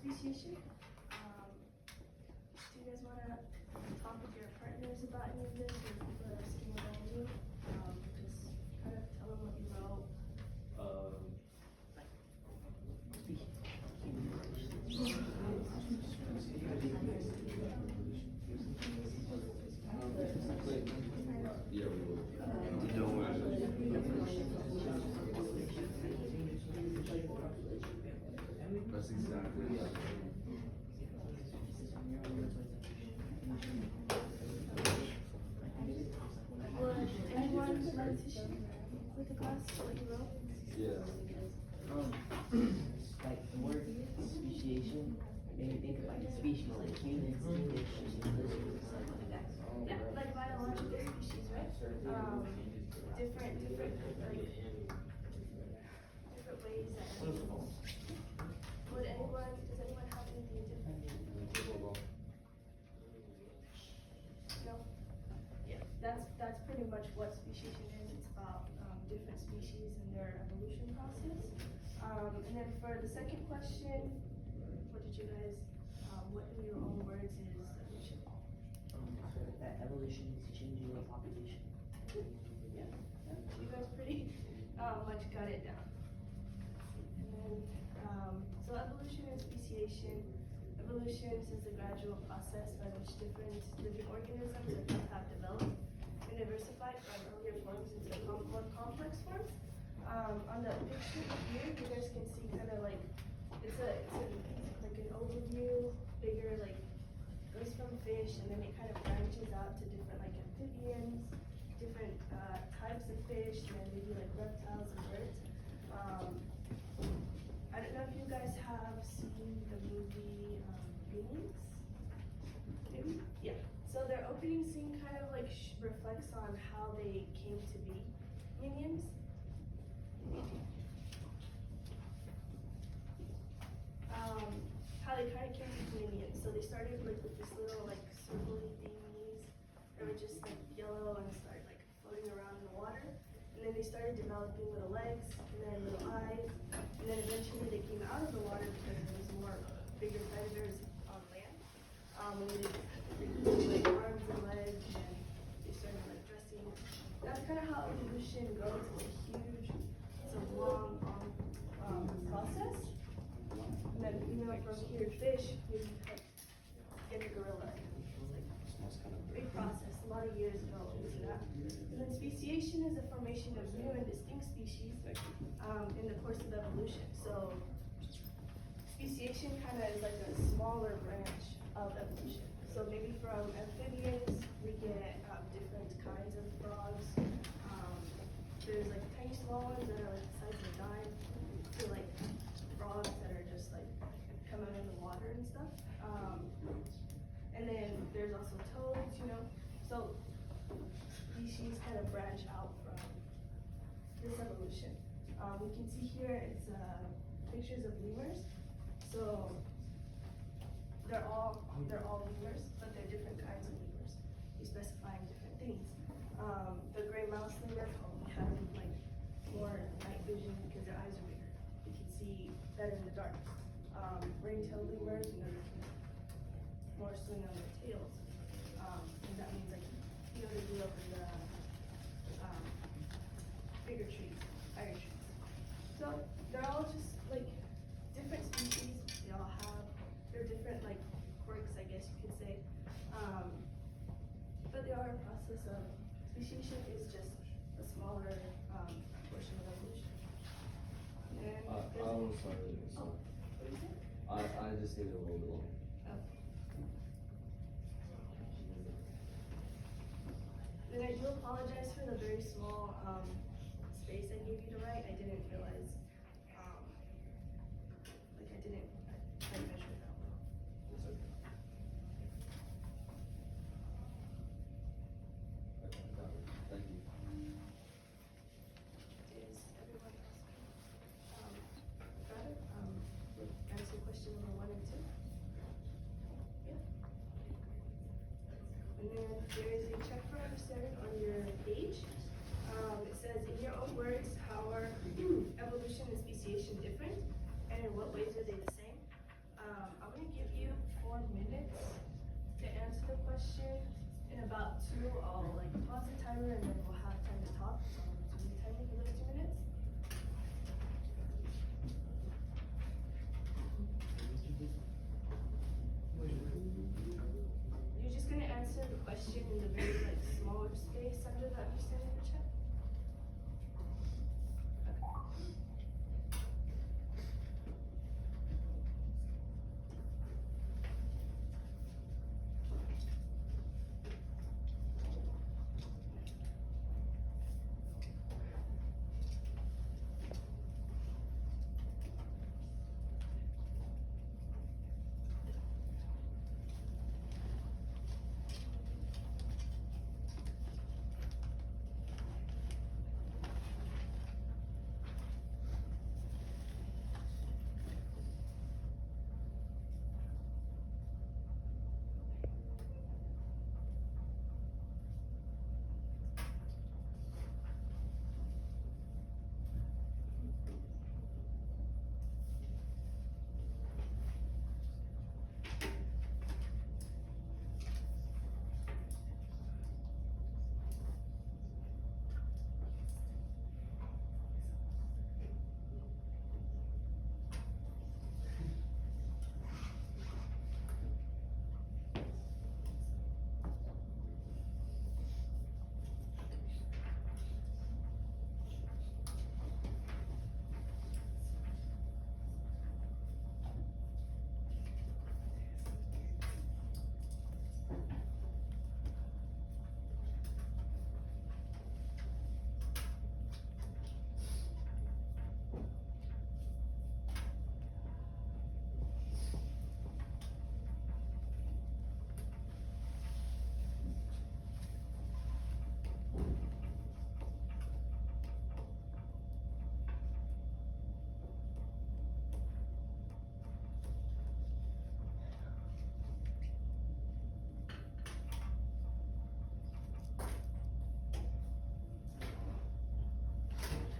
speciation. Do you guys want to talk with your partners about any of this, or people that are skiing around you? Just kind of tell them what you wrote. Yeah, we will. That's exactly what Would anyone like to share with the class what you wrote? Yeah. Like the word speciation, made me think of like species, like humans, English, lizards, like that. Yeah, like biological species, right? Different like different ways that animals. Does anyone have anything different? No? Yeah, that's pretty much what speciation is. It's about different species and their evolution process. And then for the second question, what did you guys, what in your own words is evolution? That evolution is changing the population. Yeah, you guys pretty much got it down. And then, so evolution and speciation. Evolution is the gradual process by which different living organisms have developed and diversified from earlier forms into more complex forms. On the picture here, you guys can see kind of like it's like an overview, bigger, like goes from fish, and then it kind of branches out to different like amphibians, different types of fish, and then maybe like reptiles and birds. I don't know if you guys have seen the movie Minions? Maybe? Yeah. So their opening scene kind of like reflects on how they came to be minions. How they kind of came to be minions. So they started like with this little like circly thingies that were just like yellow and started like floating around in the water. And then they started developing little legs and then little eyes. And then eventually they came out of the water because there was more bigger predators on land. And they like arms and legs, and they started like dressing. That's kind of how evolution goes. It's a long process. And then, you know, from here, fish, you get a gorilla. It's like a big process. A lot of years go into that. And then speciation is the formation of new and distinct species in the course of evolution. So speciation kind of is like a smaller branch of evolution. So maybe from amphibians, we get different kinds of frogs. There's like tiny small ones that are like the size of a dime, to like frogs that are just like come out of the water and stuff. And then there's also toads, you know. So species kind of branch out from this evolution. We can see here it's pictures of lemurs. So they're all lemurs, but they're different kinds of lemurs. We specify different things. The gray mouse lemur probably have like more night vision because their eyes are bigger. You can see better in the dark. Ring-tailed lemurs, you know, they can more swing on their tails. And that means like, you know, they grew up in the bigger trees, higher trees. So they're all just like different species. They all have their different like quirks, I guess you could say. But they are a process of speciation is just a smaller portion of evolution. And I'm sorry. oh, what is it? I just need a little bit longer. Oh. Then I do apologize for the very small space I gave you to write. I didn't realize, like I didn't measure that well. It's okay. Okay, got it. Thank you. Is everyone else got it? Answer question number 1 and 2. Yeah. And then there is a check for understanding on your page. It says, in your own words, how are evolution and speciation different, and in what ways are they the same? question. In about 2, I'll like pause the timer and then we'll have time to talk. So the timer for those 2 minutes. You're just gonna answer the question in the very like smaller space under the understanding the check.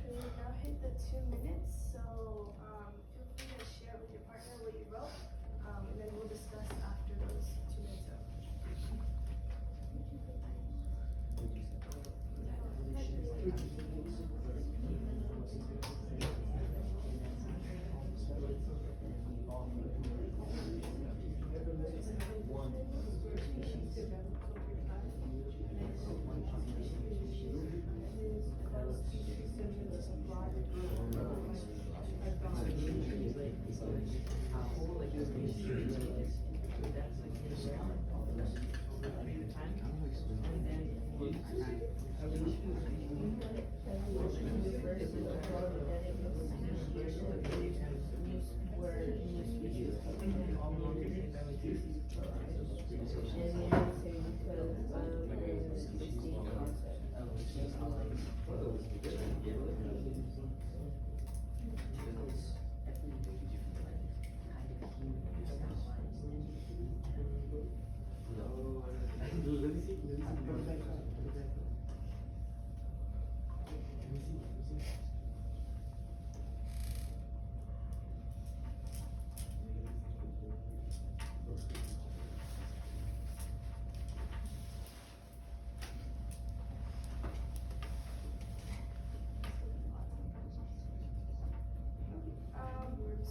Okay, we've now hit the 2 minutes, so feel free to share with your partner what you wrote, and then we'll discuss after those 2 minutes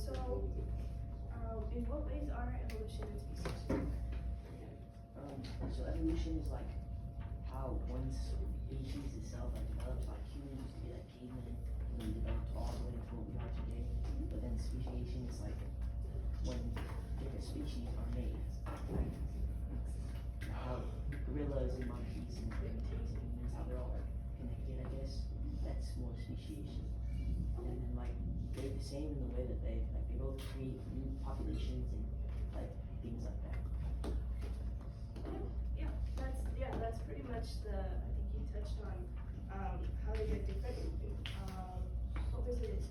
are over. In what ways are evolution and speciation? So evolution is like how one species itself like develops, like humans used to be like cavemen, and we developed all the way to what we are today. But then speciation is like when different species are made. Like how gorillas and monkeys and primatates and humans, how they're all like connected, I guess. That's more speciation. And then like they're the same in the way that they both create new populations and like things like that. That's pretty much the, I think you touched on, how they get different, what was it?